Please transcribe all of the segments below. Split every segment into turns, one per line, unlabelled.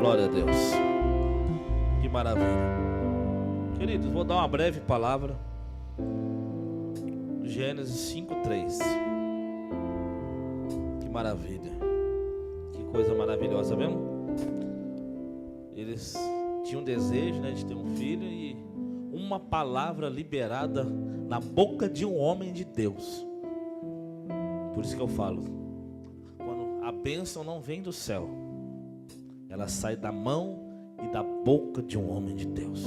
Glória a Deus. Que maravilha. Queridos, vou dar uma breve palavra. Gênesis 5:3. Que maravilha. Que coisa maravilhosa, mesmo? Eles tinham um desejo, né, de ter um filho, e uma palavra liberada na boca de um homem de Deus. Por isso que eu falo, quando a bênção não vem do céu, ela sai da mão e da boca de um homem de Deus.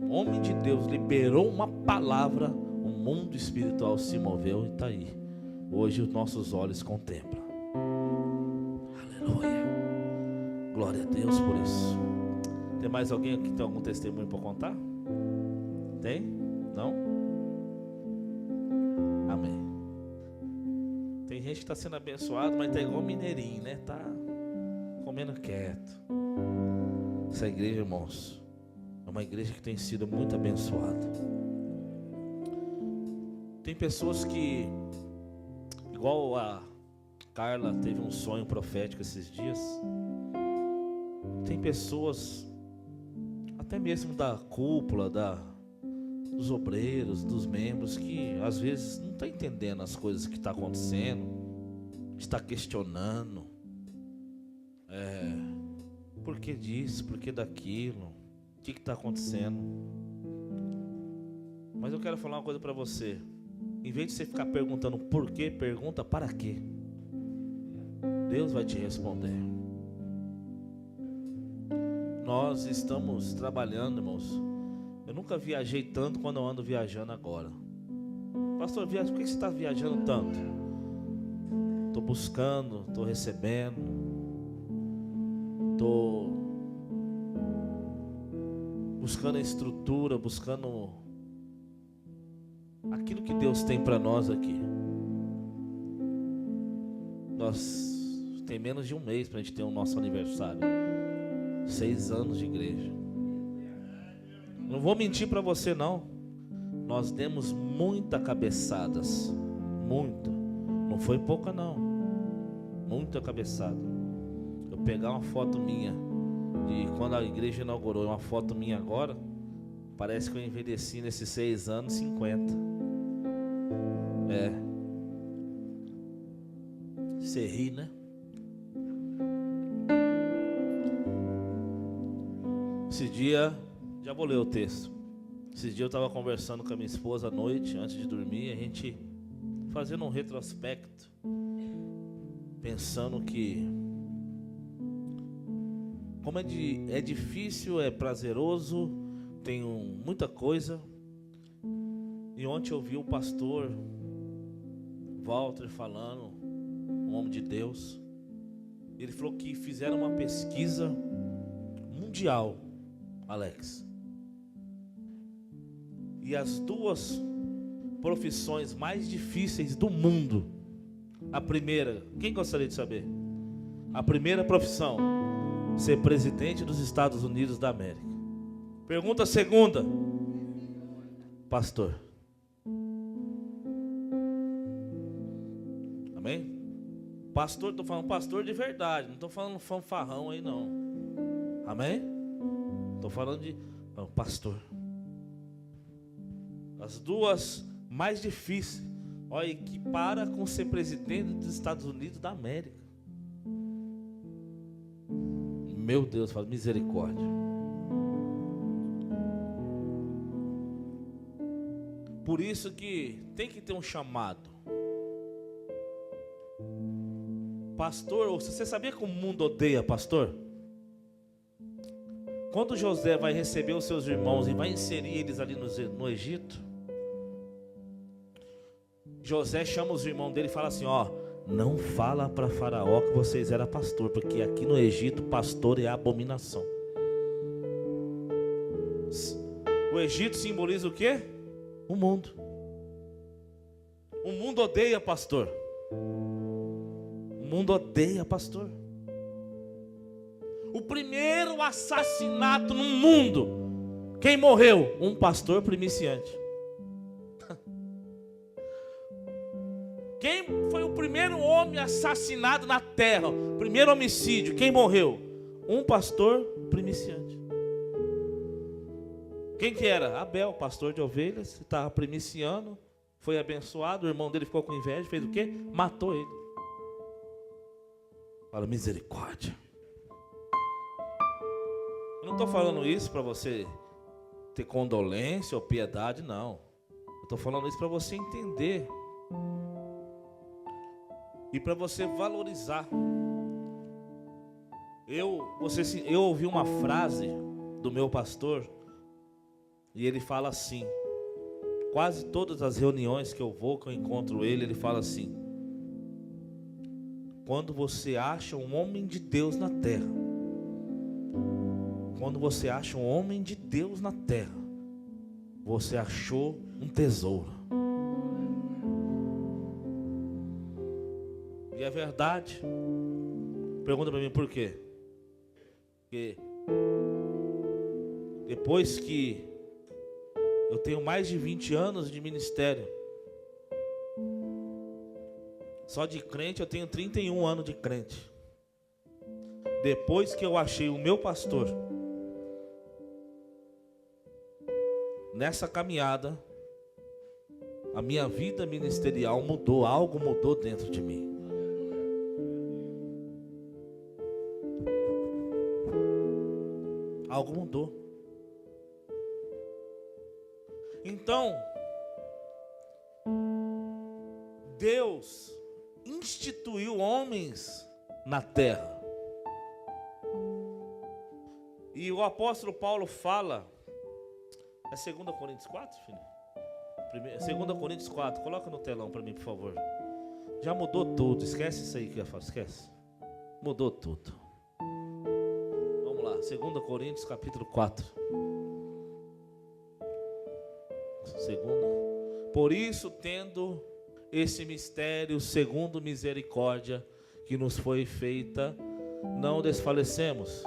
Um homem de Deus liberou uma palavra, o mundo espiritual se moveu e está aí. Hoje os nossos olhos contemplam. Aleluia. Glória a Deus por isso. Tem mais alguém aqui que tem algum testemunho para contar? Tem? Não? Amém. Tem gente que está sendo abençoado, mas está igual mineirinho, né? Está comendo quieto. Essa igreja, irmãos, é uma igreja que tem sido muito abençoada. Tem pessoas que, igual a Carla teve um sonho profético esses dias. Tem pessoas, até mesmo da cúpula, dos obreiros, dos membros, que às vezes não está entendendo as coisas que estão acontecendo, está questionando, por que disso, por que daquilo, o que está acontecendo. Mas eu quero falar uma coisa para você. Em vez de você ficar perguntando por quê, pergunta para quê. Deus vai te responder. Nós estamos trabalhando, irmãos. Eu nunca viajei tanto quando eu ando viajando agora. Pastor, por que você está viajando tanto? Estou buscando, estou recebendo, estou buscando a estrutura, buscando aquilo que Deus tem para nós aqui. Nós tem menos de um mês para a gente ter o nosso aniversário. 6 anos de igreja. Não vou mentir para você não. Nós demos muitas cabeçadas. Muita. Não foi pouca não. Muita cabeçada. Eu pegar uma foto minha de quando a igreja inaugurou, uma foto minha agora, parece que eu envelheci nesses 6 anos 50. Você ri, né? Esse dia, já vou ler o texto. Esse dia eu estava conversando com a minha esposa à noite, antes de dormir, a gente fazendo um retrospecto, pensando que como é difícil, é prazeroso, tem muita coisa. E ontem eu vi o pastor Walter falando, um homem de Deus. Ele falou que fizeram uma pesquisa mundial, Alex. E as 2 profissões mais difíceis do mundo. A primeira, quem gostaria de saber? A primeira profissão, ser presidente dos Estados Unidos da América. Pergunta segunda, pastor. Amém? Pastor, estou falando pastor de verdade, não estou falando fanfarrão aí não. Amém? Estou falando de pastor. As 2 mais difíceis. Olha, que para com ser presidente dos Estados Unidos da América. Meu Deus, fala misericórdia. Por isso que tem que ter um chamado. Pastor, você sabia que o mundo odeia pastor? Quando José vai receber os seus irmãos e vai inserir eles ali no Egito, José chama os irmãos dele e fala assim, não fala para Faraó que vocês eram pastor, porque aqui no Egito pastor é abominação. O Egito simboliza o quê? O mundo. O mundo odeia pastor. O mundo odeia pastor. O primeiro assassinato no mundo, quem morreu? Um pastor primiciante. Quem foi o primeiro homem homem assassinado na terra. Primeiro homicídio. Quem morreu? Um pastor primiciante. Quem que era? Abel, pastor de ovelhas. Estava primiciando. Foi abençoado. O irmão dele ficou com inveja. Fez o quê? Matou ele. Fala, misericórdia. Eu não estou falando isso para você ter condolência ou piedade, não. Eu estou falando isso para você entender. E para você valorizar. Eu ouvi uma frase do meu pastor. E ele fala assim. Quase todas as reuniões que eu vou, que eu encontro ele, ele fala assim: quando você acha um homem de Deus na terra, quando você acha um homem de Deus na terra, você achou um tesouro. E é verdade. Pergunta para mim por quê? Porque depois que eu tenho mais de 20 anos de ministério, só de crente eu tenho 31 anos de crente. Depois que eu achei o meu pastor, nessa caminhada, a minha vida ministerial mudou, algo mudou dentro de mim. Algo mudou. Então, Deus instituiu homens na terra. E o apóstolo Paulo fala, é 2 Coríntios 4, filho? 2 Coríntios 4, coloca no telão para mim, por favor. Já mudou tudo, esquece isso aí que eu faço, esquece. Mudou tudo. Vamos lá, 2 Coríntios capítulo 4. Por isso, tendo esse mistério, segundo misericórdia que nos foi feita, não desfalecemos.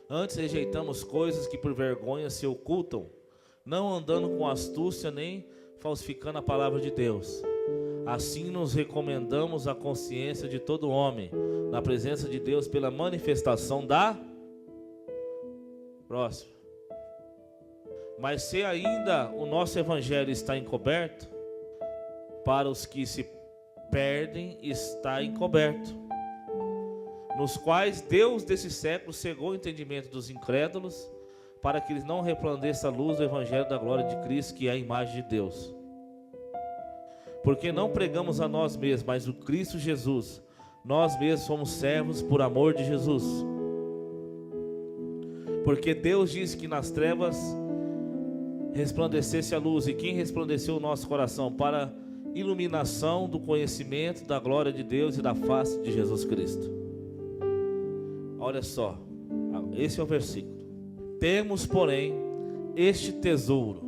Antes rejeitamos coisas que por vergonha se ocultam, não andando com astúcia nem falsificando a palavra de Deus. Assim nos recomendamos à consciência de todo homem, na presença de Deus, pela manifestação da... Próximo. Mas se ainda o nosso evangelho está encoberto, para os que se perdem está encoberto, nos quais Deus desse século cegou o entendimento dos incrédulos, para que eles não resplandeça a luz do evangelho da glória de Cristo, que é a imagem de Deus. Porque não pregamos a nós mesmos, mas o Cristo Jesus. Nós mesmos somos servos por amor de Jesus. Porque Deus disse que nas trevas resplandecesse a luz, e quem resplandeceu o nosso coração para iluminação do conhecimento da glória de Deus e da face de Jesus Cristo. Olha só, esse é o versículo. Temos, porém, este tesouro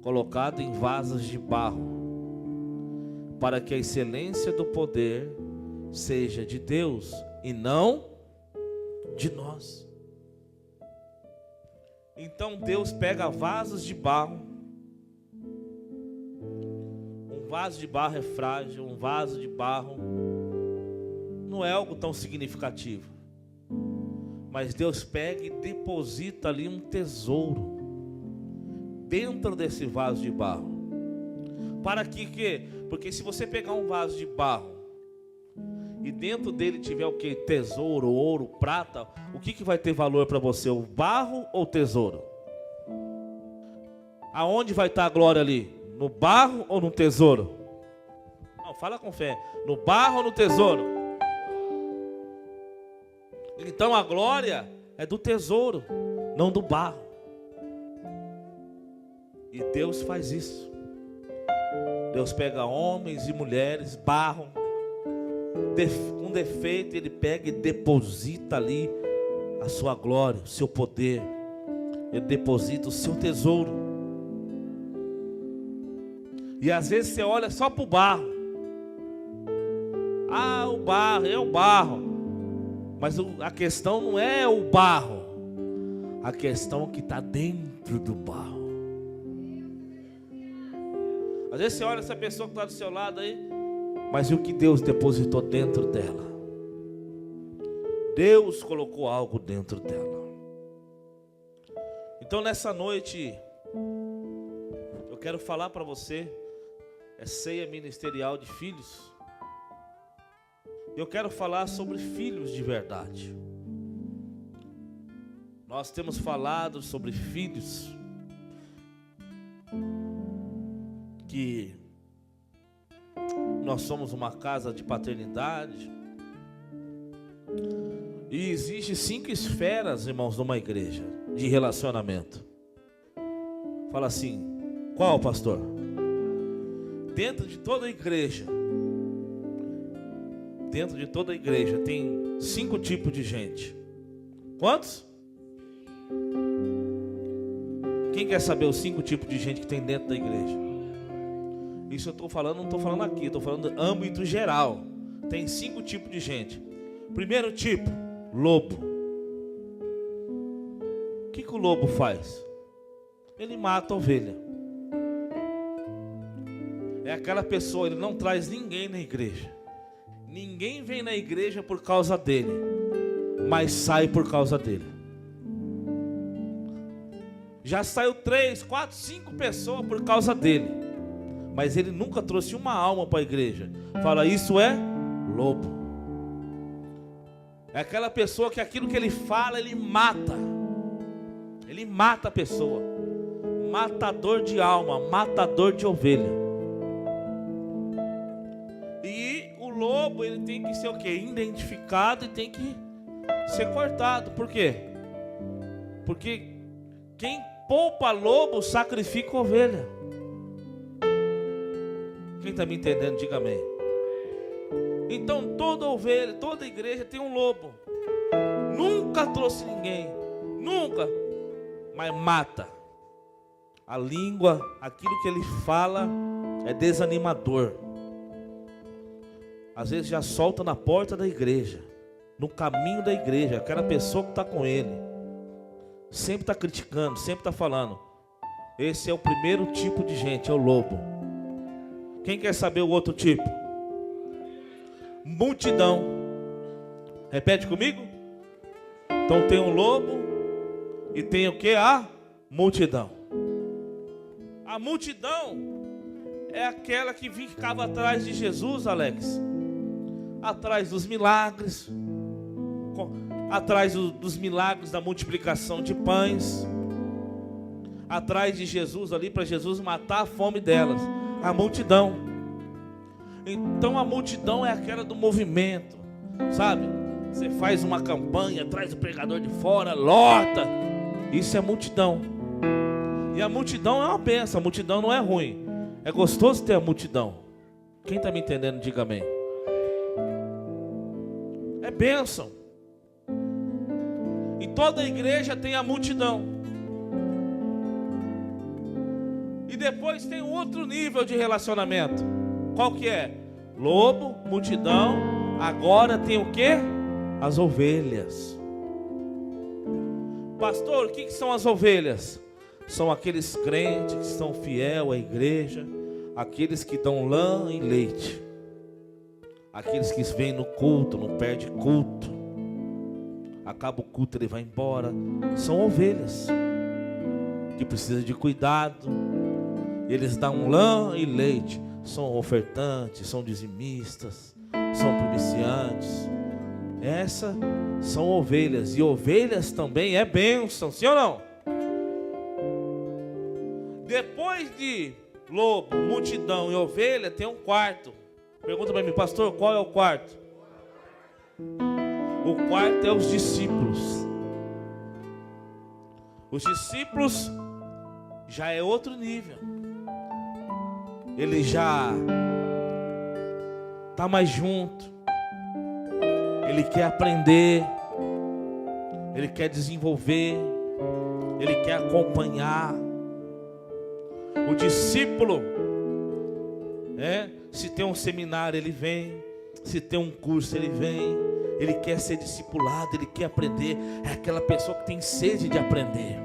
colocado em vasos de barro, para que a excelência do poder seja de Deus e não de nós. Então Deus pega vasos de barro. Um vaso de barro é frágil, um vaso de barro não é algo tão significativo. Mas Deus pega e deposita ali um tesouro dentro desse vaso de barro. Para que quê? Porque se você pegar um vaso de barro e dentro dele tiver o que? Tesouro, ouro, prata, o que vai ter valor para você? O barro ou o tesouro? Aonde vai estar a glória ali? No barro ou no tesouro? Não, fala com fé. No barro ou no tesouro? Então a glória é do tesouro, não do barro. E Deus faz isso. Deus pega homens e mulheres, barro, com defeito, Ele pega e deposita ali a sua glória, o seu poder. Ele deposita o seu tesouro. E às vezes você olha só para o barro. Ah, o barro, é o barro. Mas a questão não é o barro. A questão é que está dentro do barro. Às vezes você olha essa pessoa que está do seu lado aí, mas e o que Deus depositou dentro dela? Deus colocou algo dentro dela. Então nessa noite, eu quero falar para você, é ceia ministerial de filhos. Eu quero falar sobre filhos de verdade. Nós temos falado sobre filhos que nós somos uma casa de paternidade. E existe 5 esferas, irmãos, numa igreja de relacionamento. Fala assim, qual, pastor? Dentro de toda a igreja tem 5 tipos de gente. Quantos? Quem quer saber os 5 tipos de gente que tem dentro da igreja? Isso eu estou falando, não estou falando aqui, estou falando no âmbito geral. Tem 5 tipos de gente. Primeiro tipo, lobo. O que o lobo faz? Ele mata a ovelha. É aquela pessoa, ele não traz ninguém na igreja. Ninguém vem na igreja por causa dele, mas sai por causa dele. Já saiu 3, 4, 5 pessoas por causa dele, mas ele nunca trouxe uma alma para a igreja. Fala, isso é lobo. É aquela pessoa que aquilo que ele fala, ele mata. Ele mata a pessoa. Matador de alma, matador de ovelha. E o lobo, ele tem que ser o quê? Identificado e tem que ser cortado. Por quê? Porque quem poupa lobo, sacrifica ovelha. Quem está me entendendo, diga amém. Então toda ovelha, toda igreja tem um lobo. Nunca trouxe ninguém, nunca, mas mata. A língua, aquilo que ele fala é desanimador. Às vezes já solta na porta da igreja, no caminho da igreja, aquela pessoa que está com ele. Sempre está criticando, sempre está falando. Esse é o primeiro tipo de gente, é o lobo. Quem quer saber o outro tipo? Multidão. Repete comigo. Então tem um lobo e tem o que? A multidão. A multidão é aquela que ficava atrás de Jesus, Alex. Atrás dos milagres, atrás dos milagres da multiplicação de pães, atrás de Jesus ali, para Jesus matar a fome delas. A multidão. Então a multidão é aquela do movimento, sabe? Você faz uma campanha, traz o pregador de fora, lota. Isso é multidão. E a multidão é uma bênção, a multidão não é ruim. É gostoso ter a multidão. Quem está me entendendo, diga amém. É bênção. E toda igreja tem a multidão. E depois tem outro nível de relacionamento. Qual que é? Lobo, multidão. Agora tem o que? As ovelhas. Pastor, o que são as ovelhas? São aqueles crentes que estão fiéis à igreja, aqueles que dão lã e leite, aqueles que vêm no culto, não perde culto, acaba o culto, ele vai embora. São ovelhas que precisam de cuidado. Eles dão lã e leite. São ofertantes, são dizimistas, são primiciantes. Essas são ovelhas. E ovelhas também é bênção, sim ou não? Depois de lobo, multidão e ovelha, tem um quarto. Pergunta para mim, pastor, qual é o quarto? O quarto é os discípulos. Os discípulos já é outro nível. Ele já está mais junto. Ele quer aprender. Ele quer desenvolver. Ele quer acompanhar. O discípulo, se tem um seminário ele vem. Se tem um curso ele vem. Ele quer ser discipulado, ele quer aprender. É aquela pessoa que tem sede de aprender.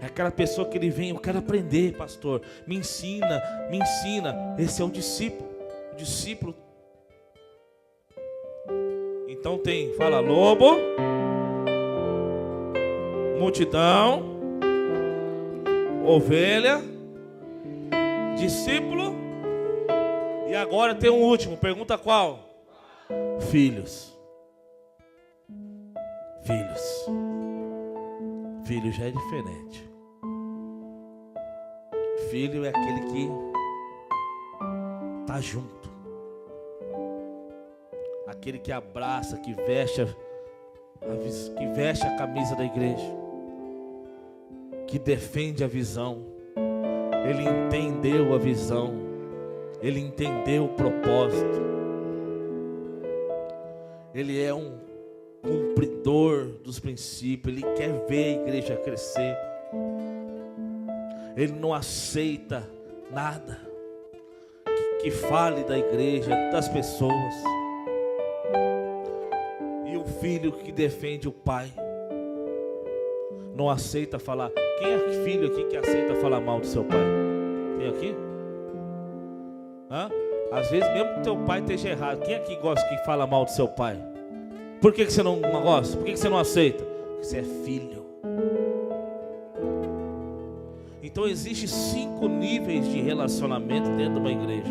É aquela pessoa que ele vem, eu quero aprender, pastor, me ensina, me ensina. Esse é o discípulo. O discípulo. Então tem, fala lobo, multidão, ovelha, discípulo, e agora tem um último, pergunta qual? Filhos. Filhos. Filho já é diferente. Filho é aquele que está junto. Aquele que abraça, que veste a camisa da igreja. Que defende a visão. Ele entendeu a visão. Ele entendeu o propósito. Ele é um cumpridor dos princípios. Ele quer ver a igreja crescer. Ele não aceita nada que fale da igreja, das pessoas. E o filho que defende o pai não aceita falar. Quem é filho aqui que aceita falar mal do seu pai? Tem aqui? Hã? Às vezes mesmo que teu pai esteja errado, quem aqui gosta que fala mal do seu pai? Por que você não gosta? Por que você não aceita? Porque você é filho. Então existem 5 níveis de relacionamento dentro de uma igreja: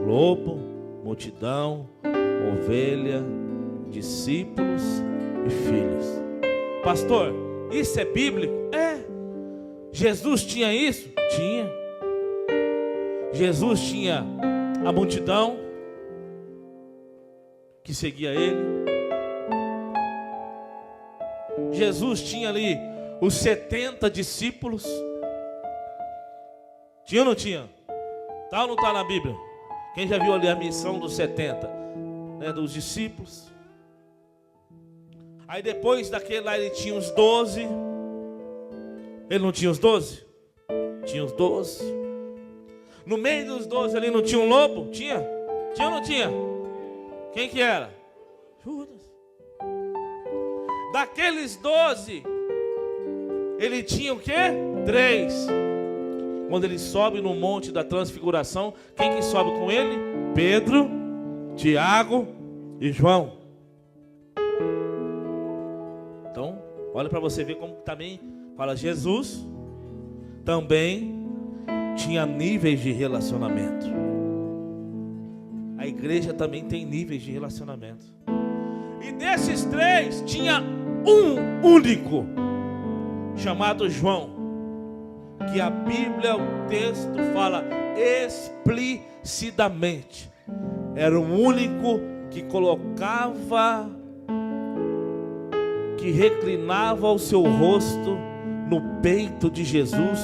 lobo, multidão, ovelha, discípulos e filhos. Pastor, isso é bíblico? É. Jesus tinha isso? Tinha. Jesus tinha a multidão que seguia ele. Jesus tinha ali os 70 discípulos. Tinha ou não tinha? Tá ou não tá na Bíblia? Quem já viu ali a missão dos 70, né, dos discípulos? Aí depois daquele lá ele tinha os 12. Ele não tinha os 12? Tinha os 12. No meio dos 12 ali não tinha um lobo? Tinha? Tinha ou não tinha? Quem que era? Judas. Daqueles 12, ele tinha o quê? 3. Quando ele sobe no monte da transfiguração, quem que sobe com ele? Pedro, Tiago e João. Então, olha para você ver como também fala, Jesus também tinha níveis de relacionamento. A igreja também tem níveis de relacionamento. E desses 3 tinha um único, chamado João, que a Bíblia, o texto fala explicitamente, era o único que colocava, que reclinava o seu rosto no peito de Jesus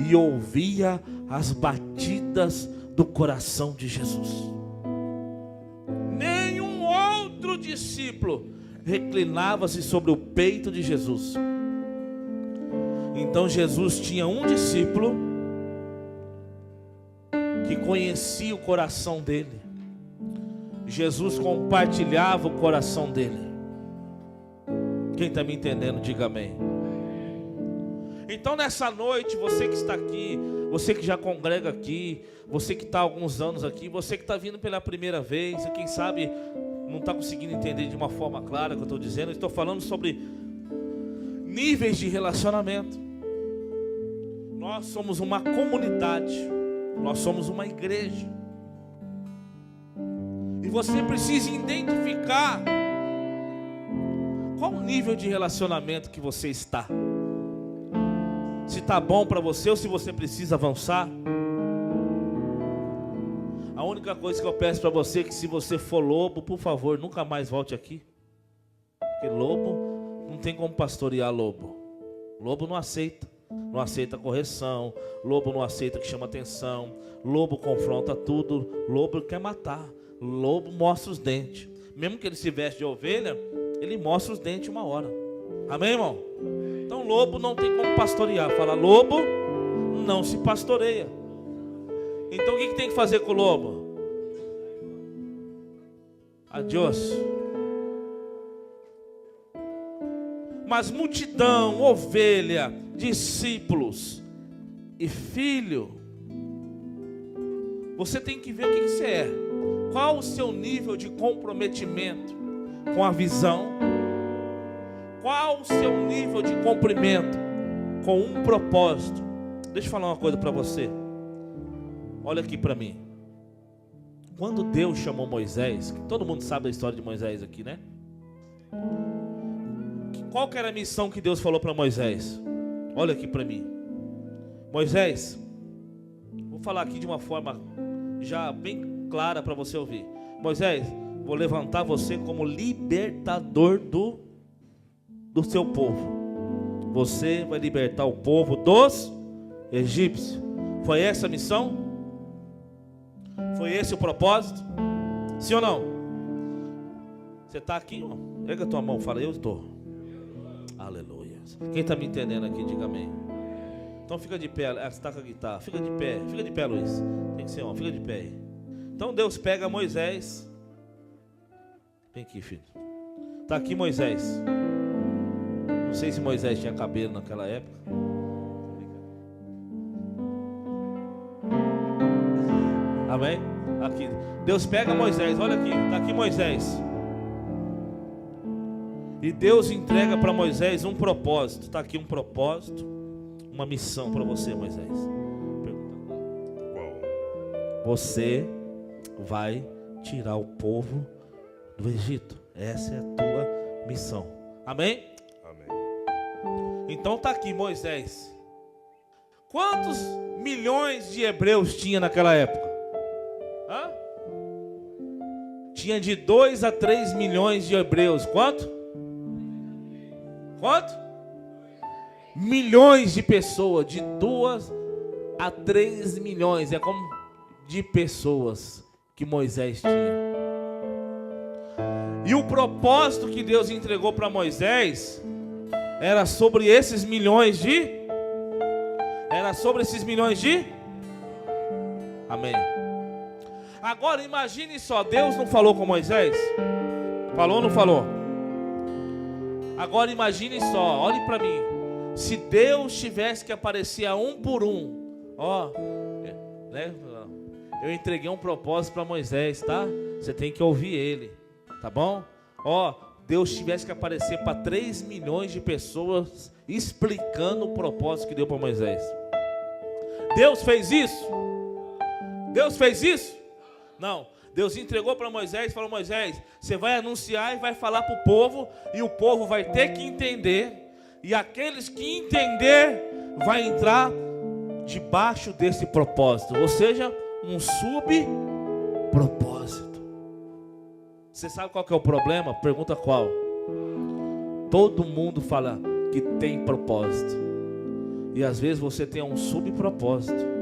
e ouvia as batidas do coração de Jesus. Nenhum outro discípulo reclinava-se sobre o peito de Jesus. Então Jesus tinha um discípulo que conhecia o coração dele. Jesus compartilhava o coração dele. Quem está me entendendo, diga amém. Então nessa noite, você que está aqui, você que já congrega aqui, você que está há alguns anos aqui, você que está vindo pela primeira vez, e quem sabe não está conseguindo entender de uma forma clara o que eu estou dizendo, eu estou falando sobre níveis de relacionamento. Nós somos uma comunidade, nós somos uma igreja, e você precisa identificar qual o nível de relacionamento que você está. Se está bom para você ou se você precisa avançar. A única coisa que eu peço para você é que, se você for lobo, por favor, nunca mais volte aqui. Porque lobo não tem como pastorear lobo. Lobo não aceita correção. Lobo não aceita que chama atenção. Lobo confronta tudo. Lobo quer matar. Lobo mostra os dentes. Mesmo que ele se veste de ovelha, ele mostra os dentes uma hora. Amém, irmão? Então lobo não tem como pastorear. Fala, lobo não se pastoreia. Então o que tem que fazer com o lobo? Adiós. mas multidão, ovelha, discípulos e filho. Você tem que ver o que você é. Qual o seu nível de comprometimento com a visão? Qual o seu nível de cumprimento com um propósito? Deixa eu falar uma coisa para você. Olha aqui para mim. Quando Deus chamou Moisés, todo mundo sabe a história de Moisés aqui, né? Qual que era a missão que Deus falou para Moisés? Olha aqui para mim. Moisés, vou falar aqui de uma forma já bem clara para você ouvir. Moisés, vou levantar você como libertador do seu povo. Você vai libertar o povo dos egípcios. Foi essa a missão? Foi esse o propósito? Sim ou não? Você está aqui, ó. Pega a tua mão, fala, eu estou. Aleluia. Quem está me entendendo aqui, diga amém. Então fica de pé, você está com a guitarra. Fica de pé, Luiz. Tem que ser homem, fica de pé aí. Então Deus pega Moisés. Vem aqui, filho. Está aqui Moisés. Não sei se Moisés tinha cabelo naquela época. Amém? Aqui. Deus pega Moisés, olha aqui, está aqui Moisés. E Deus entrega para Moisés um propósito. Está aqui um propósito, uma missão para você, Moisés. Você vai tirar o povo do Egito. Essa é a tua missão. Amém? Amém. Então está aqui Moisés. Quantos milhões de hebreus tinha naquela época? Hã? Tinha de 2 a 3 milhões de hebreus. Quanto? Quanto? Milhões de pessoas. De 2 a 3 milhões. É como de pessoas que Moisés tinha. E o propósito que Deus entregou para Moisés era sobre esses milhões de... Era sobre esses milhões de... Amém. Agora imagine só, Deus não falou com Moisés? Falou ou não falou? Agora imagine só, olhe para mim. Se Deus tivesse que aparecer a um por um, ó, né? Eu entreguei um propósito para Moisés, tá? Você tem que ouvir ele, tá bom? Ó, Deus tivesse que aparecer para 3 milhões de pessoas explicando o propósito que deu para Moisés. Deus fez isso? Deus fez isso? Não. Deus entregou para Moisés e falou: Moisés, você vai anunciar e vai falar para o povo, e o povo vai ter que entender, e aqueles que entender vai entrar debaixo desse propósito, ou seja, um subpropósito. Você sabe qual que é o problema? Pergunta qual? Todo mundo fala que tem propósito, e às vezes você tem um subpropósito.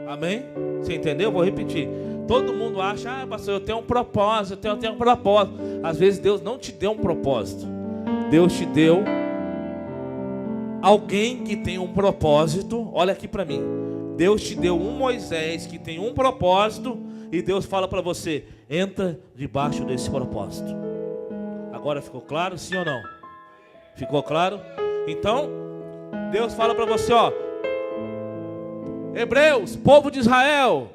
Amém? Você entendeu? Vou repetir. Todo mundo acha, pastor, eu tenho um propósito, eu tenho um propósito. Às vezes Deus não te deu um propósito. Deus te deu alguém que tem um propósito. Olha aqui para mim. Deus te deu um Moisés que tem um propósito, e Deus fala para você: entra debaixo desse propósito. Agora ficou claro, sim ou não? Ficou claro? Então, Deus fala para você, ó: Hebreus, povo de Israel,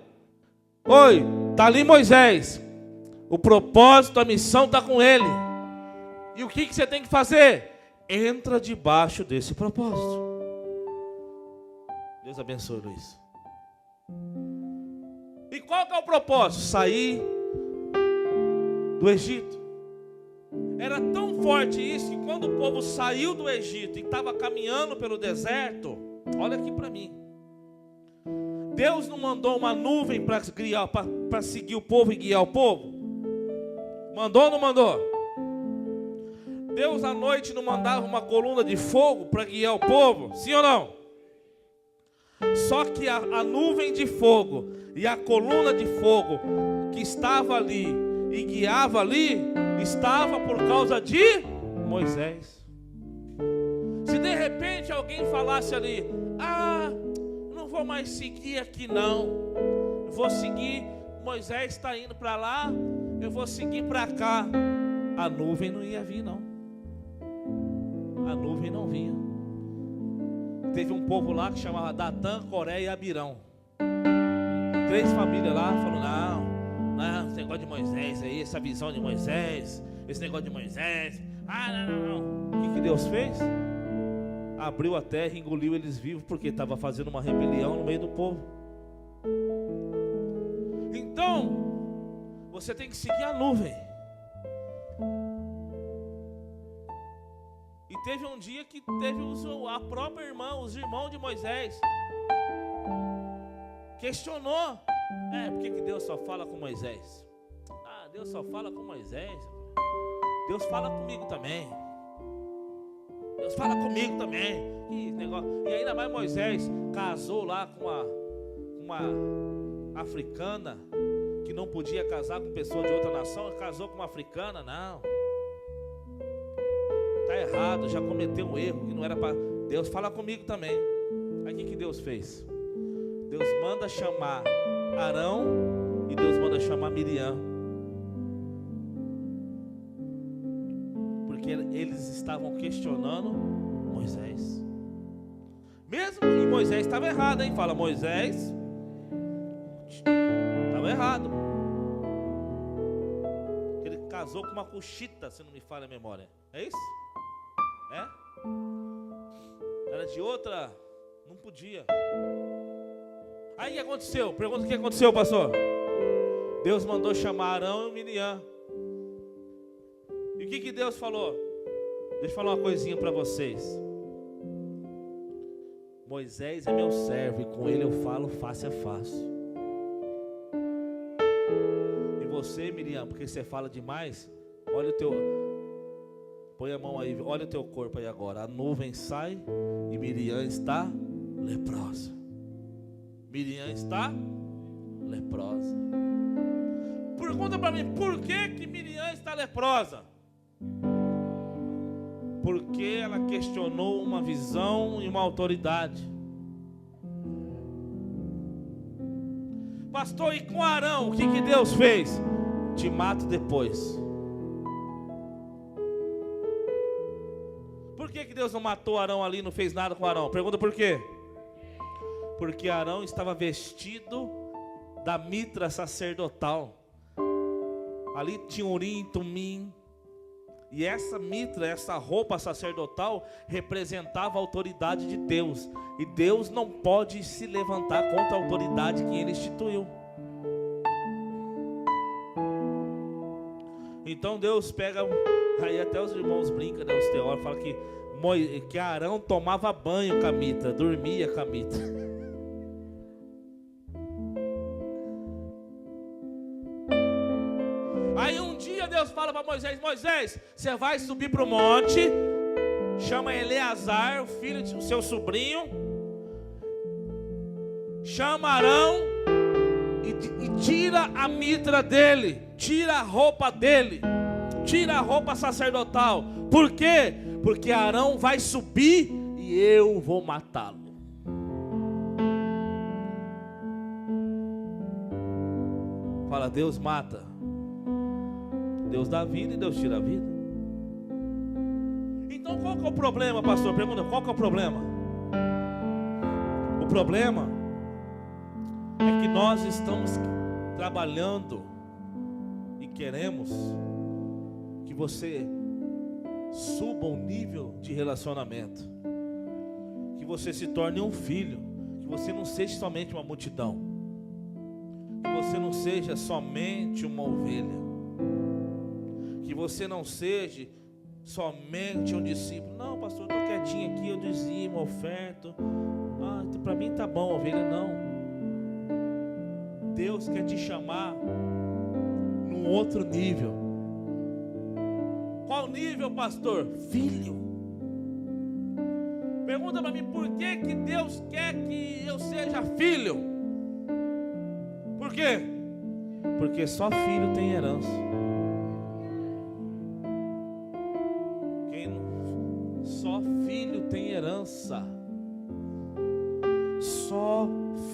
oi, tá ali Moisés. O propósito, a missão está com ele. E o que você tem que fazer? Entra debaixo desse propósito. Deus abençoe, Luiz. E qual que é o propósito? Sair do Egito. Era tão forte isso que quando o povo saiu do Egito e estava caminhando pelo deserto, olha aqui para mim, Deus não mandou uma nuvem para seguir o povo e guiar o povo? Mandou ou não mandou? Deus à noite não mandava uma coluna de fogo para guiar o povo? Sim ou não? Só que a nuvem de fogo e a coluna de fogo que estava ali e guiava ali, estava por causa de Moisés. Se de repente alguém falasse ali: não vou mais seguir aqui não, eu vou seguir, Moisés está indo para lá, eu vou seguir para cá, a nuvem não ia vir não. a nuvem não vinha. Teve um povo lá que chamava Datã, Coré e Abirão. 3 famílias lá falaram: não, esse negócio de Moisés aí, essa visão de Moisés, esse negócio de Moisés, não. O que Deus fez? Abriu a terra e engoliu eles vivos, porque estava fazendo uma rebelião no meio do povo. Então, você tem que seguir a nuvem. E teve um dia que teve a própria irmã, os irmãos de Moisés, questionou: por que Deus só fala com Moisés? Deus só fala com Moisés. Deus fala comigo também. Deus fala comigo também. Que negócio. E ainda mais Moisés casou lá com uma africana, que não podia casar com pessoa de outra nação. Casou com uma africana, não. Está errado, já cometeu um erro que não era para. Deus fala comigo também. Aí o que Deus fez? Deus manda chamar Arão e Deus manda chamar Miriam, porque eles estavam questionando Moisés. Mesmo que Moisés estava errado, hein? Fala, Moisés estava errado. Ele casou com uma cuxita, se não me falha a memória. É isso? Era de outra, não podia. Aí o que aconteceu? Pergunta: o que aconteceu, pastor? Deus mandou chamar Arão e Miriam. E o que Deus falou? Deixa eu falar uma coisinha para vocês. Moisés é meu servo e com ele eu falo face a face. E você, Miriam, porque você fala demais, olha o teu... Põe a mão aí, olha o teu corpo aí agora. A nuvem sai e Miriam está leprosa. Miriam está leprosa. Pergunta para mim, por que Miriam está leprosa? Porque ela questionou uma visão e uma autoridade. Pastor, e com Arão, o que Deus fez? Te mato depois. Por que Deus não matou Arão ali, não fez nada com Arão? Pergunta por quê? Porque Arão estava vestido da mitra sacerdotal. Ali tinha Urim e Tumim. E essa mitra, essa roupa sacerdotal, representava a autoridade de Deus. E Deus não pode se levantar contra a autoridade que Ele instituiu. Então Deus pega, aí até os irmãos brincam, né, os teólogos falam que Arão tomava banho com a mitra, dormia com a mitra. Aí um dia Deus fala para Moisés: Moisés, você vai subir para o monte, chama Eleazar, o filho do seu sobrinho, chama Arão e tira a mitra dele, tira a roupa dele, tira a roupa sacerdotal. Por quê? Porque Arão vai subir e eu vou matá-lo. Fala, Deus mata. Deus dá vida e Deus tira a vida. Então qual que é o problema, pastor? Pergunta, qual que é o problema? O problema é que nós estamos trabalhando e queremos que você suba um nível de relacionamento, que você se torne um filho, que você não seja somente uma multidão, que você não seja somente uma ovelha, que você não seja somente um discípulo. Não, pastor, eu estou quietinho aqui, eu dizimo, oferto. Para mim tá bom, ovelha. Não. Deus quer te chamar num outro nível. Qual nível, pastor? Filho. Pergunta para mim, por que Deus quer que eu seja filho? Por quê? Porque só filho tem herança. Só filho tem herança. Só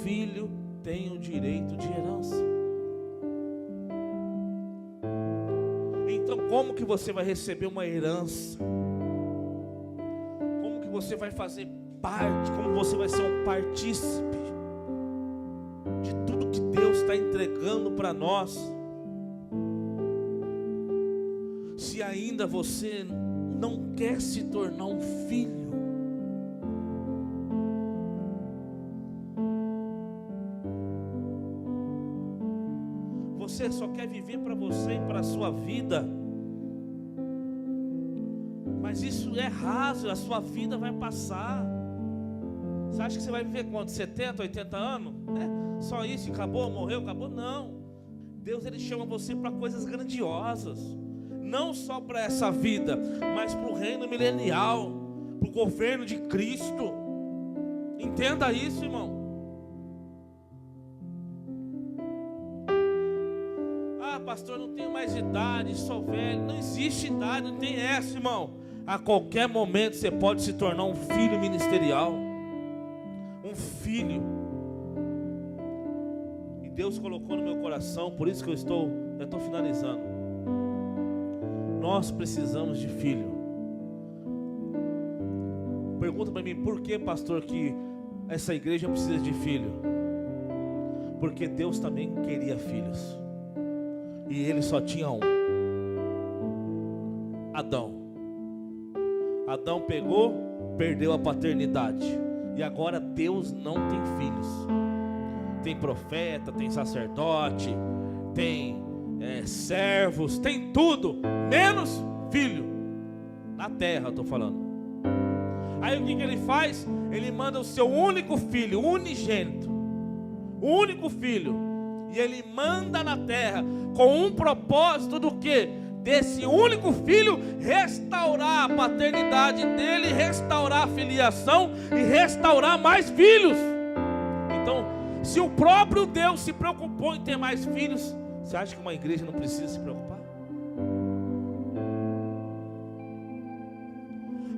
filho tem o direito de herança. Então como que você vai receber uma herança? que você vai fazer parte, como você vai ser um partícipe de tudo que Deus está entregando para nós. Se ainda você não quer se tornar um filho, você só quer viver para você e para a sua vida, mas isso é raso, a sua vida vai passar. Você acha que você vai viver quanto? 70, 80 anos? Só isso, acabou, morreu, acabou? Não. Deus, Ele chama você para coisas grandiosas, não só para essa vida, mas para o reino milenial, para o governo de Cristo. Entenda isso, irmão. Ah, pastor, não tenho mais idade, sou velho. Não existe idade, não tem essa, irmão. A qualquer momento você pode se tornar um filho ministerial, um filho. E Deus colocou no meu coração, por isso que eu estou finalizando. Nós precisamos de filho. Pergunta para mim, por que, pastor, que essa igreja precisa de filho? Porque Deus também queria filhos, e Ele só tinha um: Adão. Adão pegou, perdeu a paternidade, e agora Deus não tem filhos. Tem profeta, tem sacerdote, tem servos, tem tudo, menos filho. Na terra eu estou falando. Aí o que ele faz? Ele manda o seu único filho, unigênito, o único filho, e ele manda na terra com um propósito do quê? Desse único filho restaurar a paternidade dele, restaurar a filiação e restaurar mais filhos. Então, se o próprio Deus se preocupou em ter mais filhos, você acha que uma igreja não precisa se preocupar?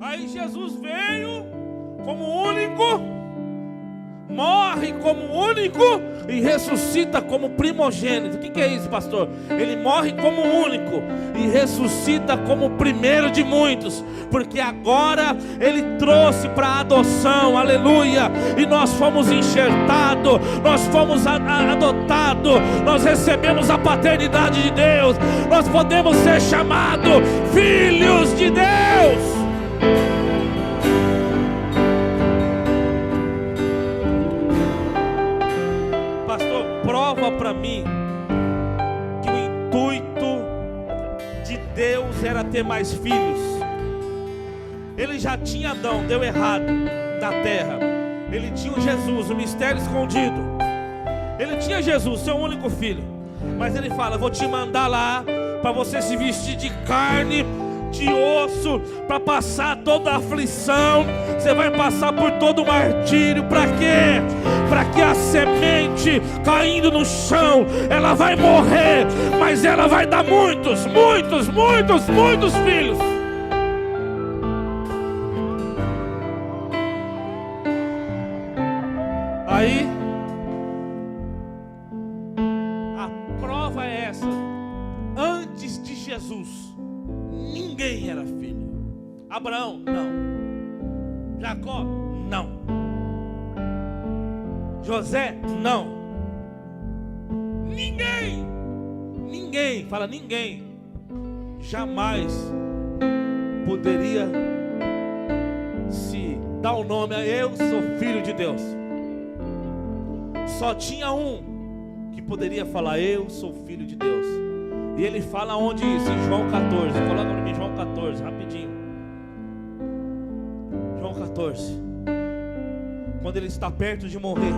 Aí Jesus veio como único, morre como único e ressuscita como primogênito. O que é isso, pastor? Ele morre como único e ressuscita como primeiro de muitos, porque agora Ele trouxe para adoção, aleluia, e nós fomos enxertados, nós fomos adotados, nós recebemos a paternidade de Deus, nós podemos ser chamados filhos de Deus. Prova para mim que o intuito de Deus era ter mais filhos. Ele já tinha Adão, deu errado na terra. Ele tinha o Jesus, o mistério escondido. Ele tinha Jesus, seu único filho. Mas ele fala: vou te mandar lá para você se vestir de carne, de osso, para passar toda a aflição. Você vai passar por todo o martírio. Para quê? Para que a semente caindo no chão, ela vai morrer, mas ela vai dar muitos, muitos, muitos, muitos filhos. Aí a prova é essa: antes de Jesus ninguém era filho. Abraão, não. Jacó, não. José, não. Ninguém, fala ninguém, jamais poderia se dar o nome a eu sou filho de Deus. Só tinha um que poderia falar: eu sou filho de Deus. E ele fala onde isso? Em João 14. Coloca para mim João 14, rapidinho. João 14. Quando ele está perto de morrer,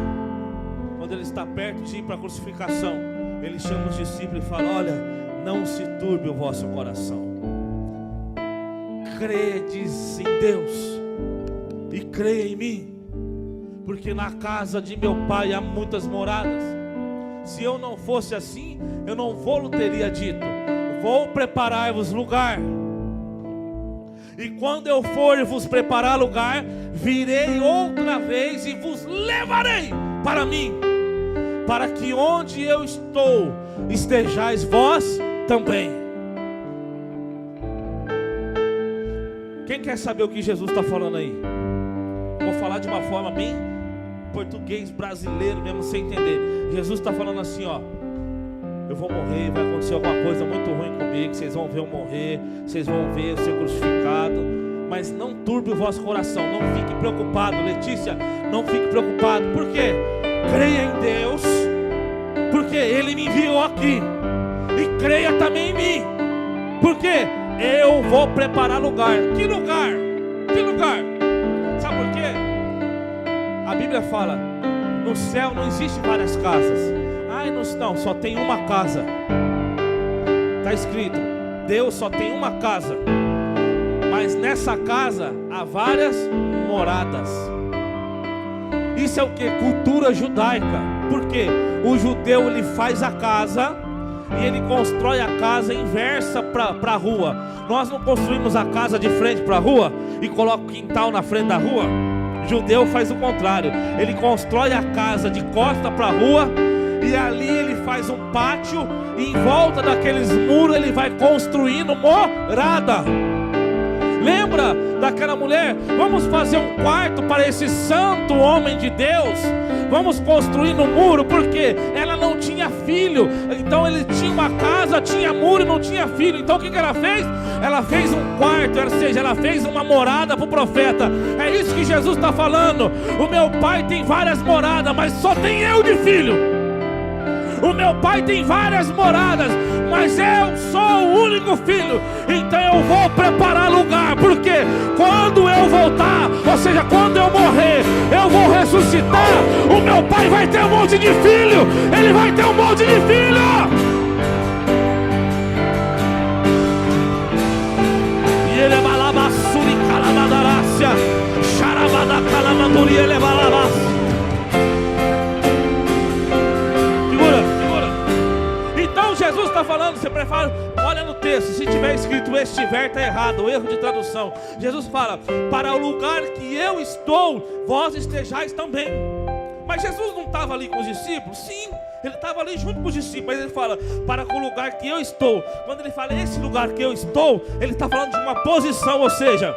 quando ele está perto de ir para a crucificação, ele chama os discípulos e fala: olha, não se turbe o vosso coração. Credes em Deus e creia em mim, porque na casa de meu pai há muitas moradas. Se eu não fosse assim, eu não vou teria dito: vou preparar-vos lugar. E quando eu for vos preparar lugar, virei outra vez e vos levarei para mim, para que onde eu estou, estejais vós também. Quem quer saber o que Jesus está falando aí? Vou falar de uma forma bem português brasileiro mesmo, sem entender. Jesus está falando assim, ó: eu vou morrer, vai acontecer alguma coisa muito ruim comigo, vocês vão ver eu morrer, vocês vão ver eu ser crucificado, mas não turbe o vosso coração, não fique preocupado. Letícia, não fique preocupado. Por quê? Creia em Deus, porque Ele me enviou aqui, e creia também em mim, porque eu vou preparar lugar. Que lugar? Que lugar? Sabe por quê? A Bíblia fala: no céu não existe várias casas. Ai, não, só tem uma casa. Está escrito: Deus só tem uma casa, mas nessa casa há várias moradas. Isso é o que? Cultura judaica. Porque o judeu, ele faz a casa e ele constrói a casa inversa para a rua. Nós não construímos a casa de frente para a rua e coloca o quintal na frente da rua. O judeu faz o contrário. Ele constrói a casa de costa para a rua, e ali ele faz um pátio, e em volta daqueles muros ele vai construindo morada. Lembra daquela mulher? Vamos fazer um quarto para esse santo homem de Deus. Vamos construir no muro, porque ela não tinha filho. Então ele tinha uma casa, tinha muro e não tinha filho. Então o que ela fez? Ela fez um quarto, ou seja, ela fez uma morada para o profeta. É isso que Jesus está falando. O meu pai tem várias moradas, mas só tem eu de filho. O meu pai tem várias moradas, mas eu sou o único filho. Então eu vou preparar lugar, porque quando eu voltar, ou seja, quando eu morrer, eu vou ressuscitar. O meu pai vai ter um monte de filho. Ele vai ter um monte de filho. E ele é balabassuri calabadarácia, charabada calamanduri, ele é balabas. Jesus está falando, você prefere, olha no texto, se tiver escrito estiver, está errado, o erro de tradução. Jesus fala: para o lugar que eu estou, vós estejais também. Mas Jesus não estava ali com os discípulos? Sim, ele estava ali junto com os discípulos, mas ele fala: para o lugar que eu estou. Quando ele fala esse lugar que eu estou, ele está falando de uma posição, ou seja,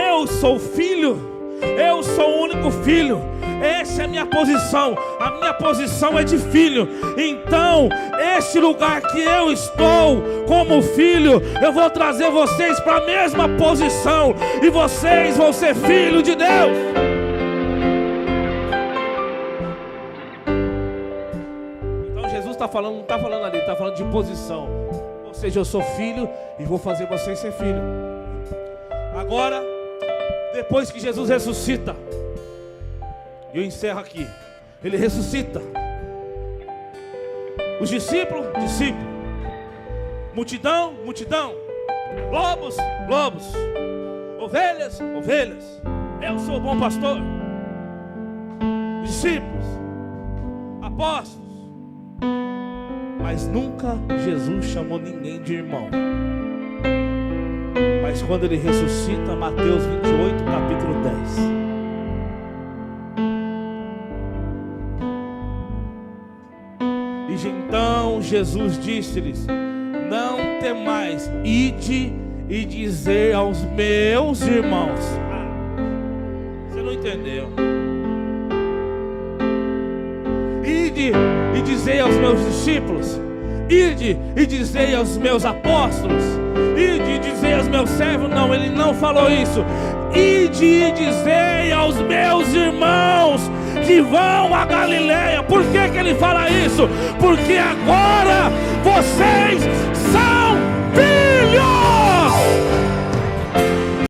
eu sou filho, eu sou o único filho. Essa é a minha posição. A minha posição é de filho. Então, este lugar que eu estou como filho, eu vou trazer vocês para a mesma posição, e vocês vão ser filho de Deus. Então Jesus está falando, não está falando ali, está falando de posição. Ou seja, eu sou filho e vou fazer vocês ser filho. Agora, depois que Jesus ressuscita, eu encerro aqui. Ele ressuscita. Os discípulos, multidão, lobos, ovelhas, eu sou o bom pastor. Discípulos, apóstolos. Mas nunca Jesus chamou ninguém de irmão. Mas quando ele ressuscita, Mateus 28, capítulo 10. E então Jesus disse-lhes: não temais, ide e dizer aos meus irmãos. Você não entendeu? Ide e dizei aos meus discípulos, ide e dizei aos meus apóstolos, ide e dizei aos meus servos. Não, ele não falou isso. Ide e dizei aos meus irmãos que vão a Galileia. Por que ele fala isso? Porque agora vocês